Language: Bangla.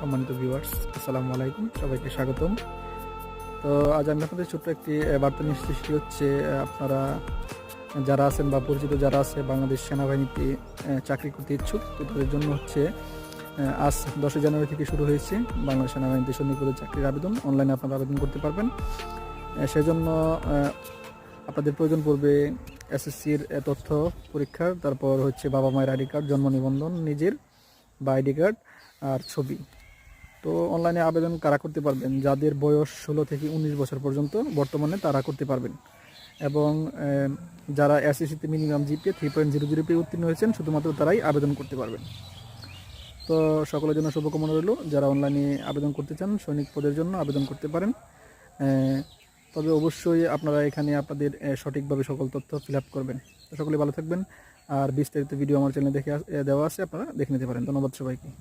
সম্মানিত ভিউয়ার্স, আসসালামু আলাইকুম, সবাইকে স্বাগতম। তো আজ আমি আপনাদের ছোট্ট একটি বার্তা নিয়ে এসেছি। সেটি হচ্ছে আপনারা যারা আছেন বা পরিচিত যারা আছে বাংলাদেশ সেনাবাহিনীতে চাকরি করতে ইচ্ছুক, তো তাদের জন্য হচ্ছে আজ 10 জানুয়ারি থেকে শুরু হয়েছে বাংলাদেশ সেনাবাহিনীতে সৈনিক পদে চাকরির আবেদন। অনলাইনে আপনারা আবেদন করতে পারবেন। সেজন্য আপনাদের প্রয়োজন পড়বে এসএসসির তথ্য পরীক্ষার, তারপর হচ্ছে বাবা মায়ের আইডি কার্ড, জন্ম নিবন্ধন নিজের বা আইডি কার্ড আর ছবি। তো অনলাইনে আবেদন কারা করতে পারবেন? যাদের বয়স 16 থেকে 19 বছর পর্যন্ত বর্তমানে তারা করতে পারবেন, এবং যারা এসএসসিতে মিনিমাম জিপিএ 3.00 পেয়ে উত্তীর্ণ হয়েছেন শুধুমাত্র তারাই আবেদন করতে পারবেন। তো সকলের জন্য শুভকামনা রইল। যারা অনলাইনে আবেদন করতে চান সৈনিক পদের জন্য আবেদন করতে পারেন। তবে অবশ্যই আপনারা এখানে আপনাদের সঠিকভাবে সকল তথ্য ফিল আপ করবেন। তো সকলে ভালো থাকবেন। আর বিস্তারিত ভিডিও আমার চ্যানেলে দেওয়া আছে, আপনারা দেখে নিতে পারেন। ধন্যবাদ সবাইকে।